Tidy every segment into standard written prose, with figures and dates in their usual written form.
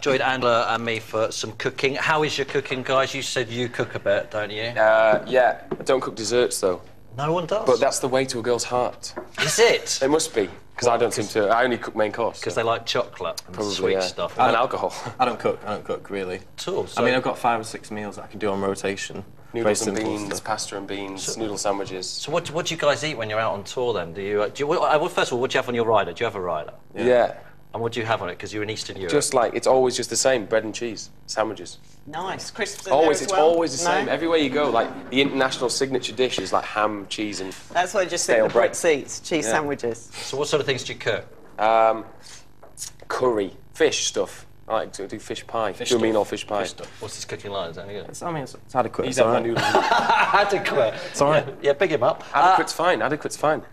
joined Angela and me for some cooking. How is your cooking, guys? You said you cook a bit, don't you? Yeah. I don't cook desserts, though. No one does? But that's the way to a girl's heart. Is it? It must be, because I don't seem to... I only cook main course. Because they like chocolate and Probably, sweet stuff. And alcohol. I don't cook, really. At all? I mean, I've got 5 or 6 meals that I can do on rotation. Noodles and beans, pasta and beans, noodle sandwiches. So what do you guys eat when you're out on tour, then? Well, first of all, what do you have on your rider? Do you have a rider? Yeah. And what do you have on it? Because you're in Eastern Europe. Just like, it's always just the same, bread and cheese, sandwiches. Nice. Crisps Always, there as it's well? always the same. Everywhere you go, like, the international signature dish is like ham, cheese and That's what I just stale said, the bread. Brits eat, cheese sandwiches. So what sort of things do you cook? Curry, fish stuff. I like to do fish pie. Fish do a mean stuff. old fish pie. Fish stuff. What's his cooking like? Is that any good? I mean, it's adequate. He's it's had my alright. noodles. Adequate. It's alright. Yeah, big him up. Adequate's fine, adequate's fine.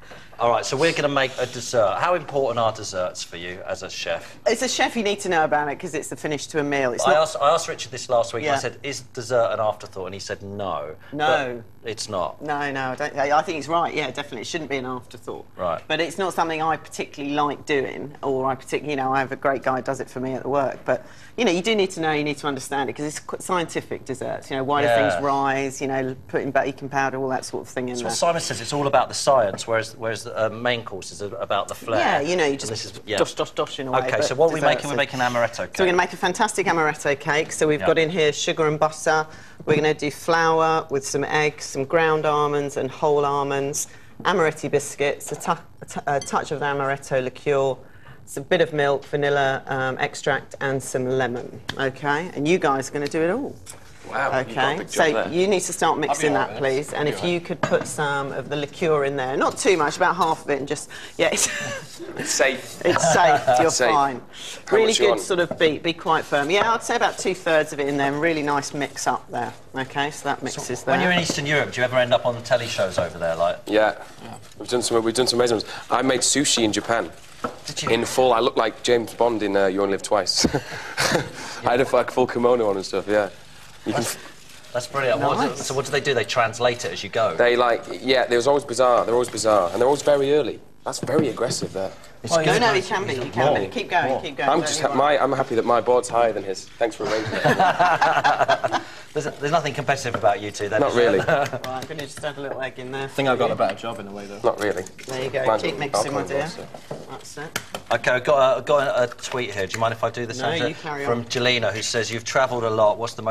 All right, so we're going to make a dessert. How important are desserts for you as a chef? As a chef, you need to know about it because it's the finish to a meal. It's I not... asked Richard this last week. Yeah. I said, is dessert an afterthought? And he said no. No. But it's not. No, I think he's right. Yeah, definitely. It shouldn't be an afterthought. Right. But it's not something I particularly like doing, or I have a great guy who does it for me at the work. But, you know, you do need to know, you need to understand it, because it's quite scientific desserts. You know, why do things rise, you know, putting baking powder, all that sort of thing in So there. what Simon says, it's all about the science, whereas the main course is about the flair. Yeah, you know, you And just this is, dosh in a way. OK, so what are we making? We're making amaretto cake. So we're going to make a fantastic amaretto cake. So we've got in here sugar and butter. We're going to do flour with some eggs, some ground almonds and whole almonds, amaretti biscuits, a touch of the amaretto liqueur, a bit of milk, vanilla extract, and some lemon. OK, and you guys are going to do it all. Wow, you've got a OK, big job so there. you need to start mixing that, right, please. And if you could put some of the liqueur in there, not too much, about half of it, and just It's safe. it's safe. You're Safe. fine. How Really much you good want? sort of beat. Be quite firm. Yeah, I'd say about 2/3 of it in there. Really nice mix up there. OK, so that mixes there. When you're in Eastern Europe, do you ever end up on the telly shows over there? Like, Yeah. We've done some amazing ones. I made sushi in Japan. did you? In full, I looked like James Bond in You Only Live Twice. I had a full kimono on and stuff, yeah. You can That's brilliant. Nice. So what do they do? They translate it as you go. They they was always bizarre. They're always bizarre, and they're always very early. That's very aggressive. There. No, you can be. You can be. Keep going. Keep going. I'm happy that my board's higher than his. Thanks for arranging it. There's nothing competitive about you two, then. Not is there? really. Right, I'm going to just add a little egg in there. I think I've got a better job in a way, though. Not really. There you go. Mine's Keep mixing, my alcohol dear. also. That's it. OK, I've got a tweet here. Do you mind if I do this? No, Angela? you carry From on. Jelena, who says, you've travelled a lot. What's the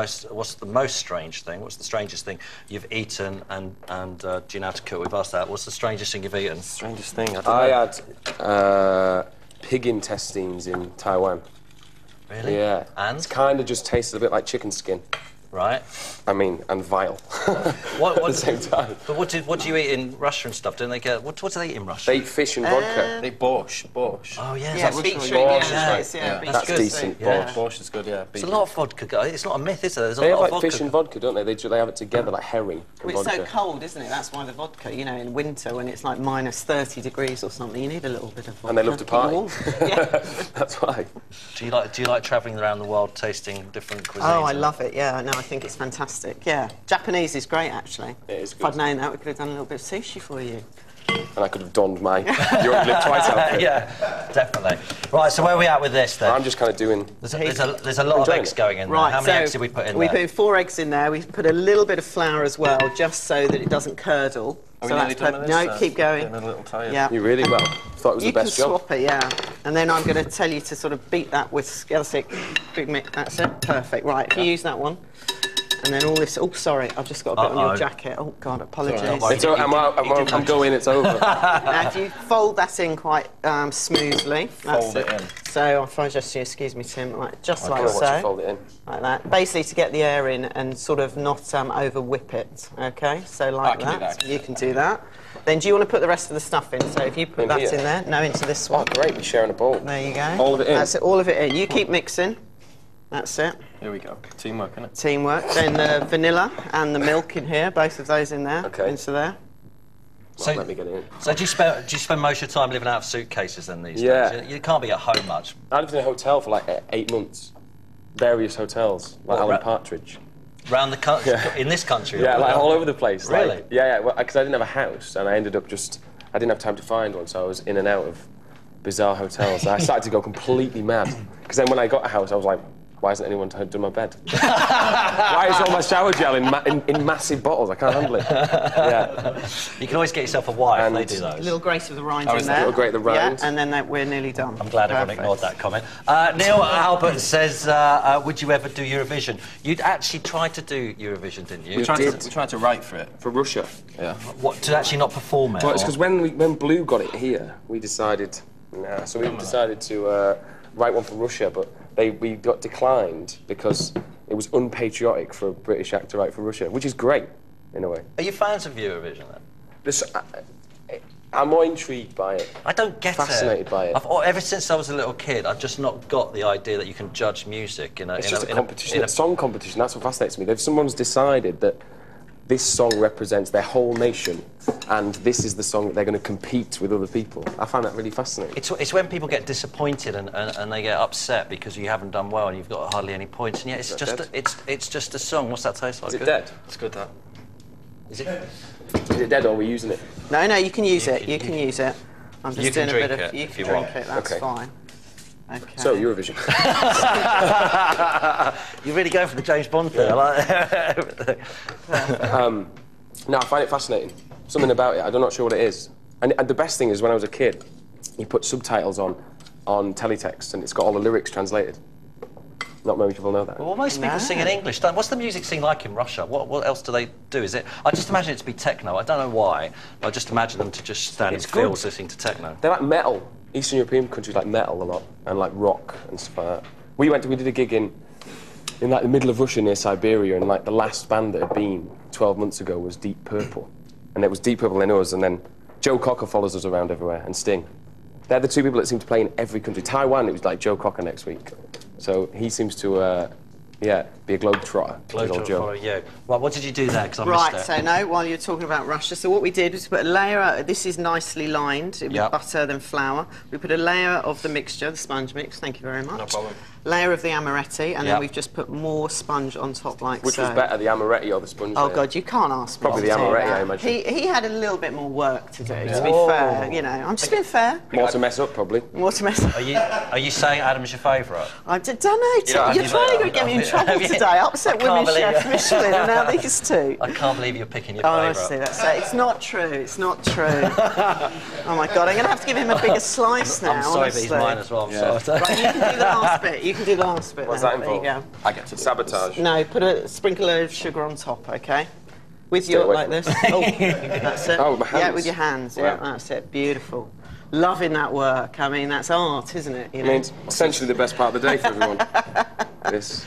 most strange thing? What's the strangest thing you've eaten? And do you know how to cook? We've asked that. What's the strangest thing you've eaten? Strangest thing, I don't I know. had pig intestines in Taiwan. Really? Yeah. And? It's kind of just tasted a bit like chicken skin. Right. I mean, and vile. What, At the same time. But what do you eat in Russia and stuff? Don't they get... What do they eat in Russia? They eat fish and vodka. They borscht. Oh, yeah. Yeah, is that beet what's shrimp. going on? Borscht is Yeah, right. it's, yeah, Yeah. beet That's shrimp. decent. Yeah. Borscht is good, yeah. There's a lot of vodka. It's not a myth, is there? There's a They lot have of like vodka. fish and vodka, don't they? They have it together like herring and Well, it's vodka. so cold, isn't it? That's why the vodka, you know, in winter when it's like minus 30 degrees or something, you need a little bit of vodka. And they love to Keep you party. warm. Yeah. That's why. Do you like travelling around the world tasting different cuisines? Oh, I love it, yeah. No, I think it's fantastic, yeah. Japanese is great, actually. It is If I'd good. known that, we could have done a little bit of sushi for you. And I could have donned my You Only Live Twice outfit. Yeah, definitely. Right, so where are we at with this, then? I'm just kind of doing... There's a lot of enjoying eggs it. going in there. Right, How many so eggs did we put in we there? put 4 eggs in there. We put a little bit of flour as well, just so that it doesn't curdle. Are so we nearly done with this? No, keep going. Getting a little tired. Yeah. You really well. Thought it was You the can best job. swap it, yeah. And then I'm going to tell you to sort of beat that with the other stick. Big mix. That's it. Perfect. Right, if you use that one. And then all this... Oh, sorry, I've just got a bit on your jacket. Oh, God, apologies. It's I'm going, it's over. Now, if you fold that in quite smoothly... Fold it in. So if I just... Excuse me, Tim. Like, just I like don't know what to so. fold it in. Like that. Basically, to get the air in and sort of not over-whip it, OK? So like I can do that. You can do that. Then do you want to put the rest of the stuff in? So if you put In that here? in there... No, into this Oh, one. great, we're sharing a bowl. There you go. All of it in? That's it, all of it in. You keep mixing. That's it. Here we go. Teamwork, innit? Teamwork. Then the vanilla and the milk in here, both of those in there. Okay. Into there. Well, let me get it in. So do you spend most of your time living out of suitcases then these Yeah. days? You can't be at home much. I lived in a hotel for like 8 months. Various hotels, like What, Alan right? Partridge. Around the country, in this country? Yeah, like all over the place. Really? Like, yeah, because I didn't have a house, and I ended up I didn't have time to find one, so I was in and out of bizarre hotels. And I started to go completely mad, because then when I got a house, I was like, why hasn't anyone done my bed? Why is all my shower gel in massive bottles? I can't handle it. Yeah. You can always get yourself a wife, And they do those. A little grace of the rinds Oh, in is there. that? Little grate of the rinds. Yeah, and then we're nearly done. I'm glad everyone ignored that comment. Neil Albert says, would you ever do Eurovision? You'd actually tried to do Eurovision, didn't you? We tried to write for it. For Russia. Yeah. What, to actually not perform it? Well, it's or- because when Blue got it here, we decided, nah, so we decided to write one for Russia, but we got declined because it was unpatriotic for a British actor to write for Russia, which is great, in a way. Are you fans of Eurovision then? I'm more intrigued by it. I don't get Fascinated by it. Ever since I was a little kid, I've just not got the idea that you can judge music in a... It's just a competition, a song competition. That's what fascinates me. If someone's decided that this song represents their whole nation, and this is the song that they're going to compete with other people, I find that really fascinating. It's when people get disappointed and they get upset because you haven't done well and you've got hardly any points. And yeah, it's just a song. What's that taste like? Is it dead? It's good, that. Is it? Is it dead or are we using it? No, you can use it. You can use it. I'm just You can doing a bit drink of. it You if can you drink want. it. That's Okay. fine. Okay. So, Eurovision. You're really going for the James Bond thing. I like that. No, I find it fascinating. Something about it, I'm not sure what it is. And the best thing is when I was a kid, you put subtitles on teletext and it's got all the lyrics translated. Not many people know that. Well, most people sing in English. What's the music scene like in Russia? What else do they do? Is it? I just imagine it to be techno. I don't know why. But I just imagine them to just stand in fields listening to techno. They're like metal. Eastern European countries like metal a lot and like rock and stuff like that. We did a gig in like the middle of Russia near Siberia, and like the last band that had been 12 months ago was Deep Purple, and it was Deep Purple in us, and then Joe Cocker follows us around everywhere, and Sting. They're the two people that seem to play in every country. Taiwan, it was like Joe Cocker next week, so he seems to be a globetrotter. Good old Joe. Yeah. Well, what did you do there? Because I Right, missed so it. no, while you're talking about Russia, so what we did was put a layer, this is nicely lined with Yep. butter then flour. We put a layer of the mixture, the sponge mix, thank you very much. No problem. Layer of the amaretti, and then Yep. we've just put more sponge on top like Which so. was better, the amaretti or the sponge? Oh layer? God, you can't ask me. Probably to the do amaretti, that. I imagine. He had a little bit more work to do, to be fair. You know, I'm just being fair. More to mess up, probably. More to mess up. Are you saying Adam's your favourite? I don't know. You're trying to get me in trouble today. Upset women chef Michelin, and now these two. I can't believe you're picking your Honestly, favourite. that's it. It's not true. It's not true. Oh my God, I'm going to have to give him a bigger slice now. I'm sorry, honestly. but he's mine as well. I'm Yeah. sorry. Right, you can do the last bit. You can do the last bit. What's then. that involve? There you I get to Sabotage. go. No, put a sprinkle of sugar on top, okay? With Stay your away like from this. Oh, that's it. Oh, my Yeah, hands. with your hands. Yeah, Wow. that's it. Beautiful. Loving that work. I mean, that's art, isn't it? You I know? mean, it's essentially the best part of the day for everyone. This.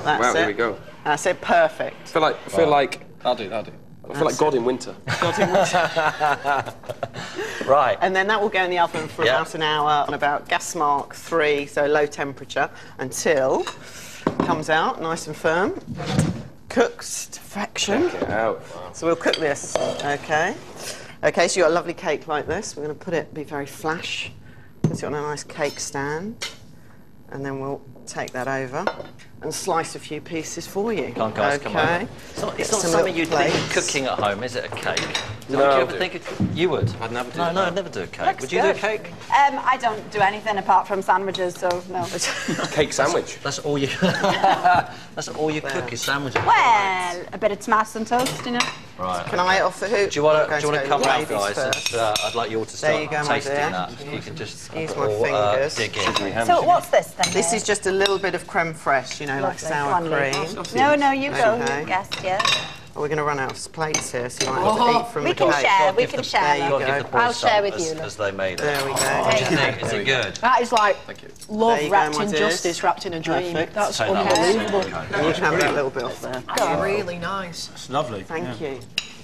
That's Wow, it. there we go. That's it. Perfect. I feel like I'll do. I feel like God in winter. Right. And then that will go in the oven for Yeah. about an hour on about gas mark 3, so low temperature, until it comes out nice and firm. Cooks to perfection. Get out. So we'll cook this, okay? Okay, so you've got a lovely cake like this. We're going to be very flash. Put it on a nice cake stand. And then we'll take that over and slice a few pieces for you. Come on, guys, come on. Okay. It's Get not some something little you'd think of plates. cooking at home, is it? A cake? No. Would you ever think you would? I'd never do No, it, no, no. I'd never do a cake. Looks Would you do a good. cake? I don't do anything apart from sandwiches, so no. Cake sandwich. That's all you. That's all you cook is sandwiches. Well, a bit of tomato and toast, you know. Right. Can I offer who? Do you want I'm to going come go round, ladies guys? first. And, I'd like you all to start There you go, my tasting dear. that. If you can just Excuse my all, fingers. dig in. So what's this then? This is just a little bit of creme fraiche, you know, like Lovely. sour Go on, Lee. cream. No, you go. Okay. You guessed, yeah. Oh, we're going to run out of plates here, so you might have to eat from We the can cake. share. We Give can the- share. There you that. Gotta give go. the boys I'll share some with as, you, look. as they made it. There we go. What do you think? Is it good? That is like love There you go, wrapped my in dears. justice, wrapped in a dream. Perfect. That's Take that. unbelievable. And you can have that little bit off there. Really nice. It's lovely. Thank you.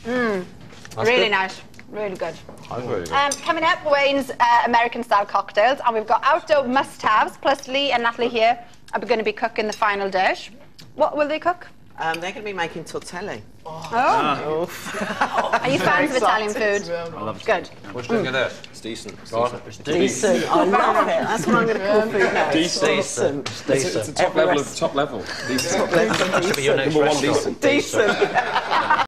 Really nice. Really good. That's really good. Coming up, Wayne's American-style cocktails, and we've got outdoor must-haves. Plus, Lee and Natalie here are going to be cooking the final dish. What will they cook? They're going to be making tortelli. Oh. Are you fans of Italian food? I love it. Good. What do you think of this? It's decent. It's Decent. I love it. That's what I'm going to call food now. Decent. It's a top level of top level. That should be your next Number one restaurant. decent. Decent.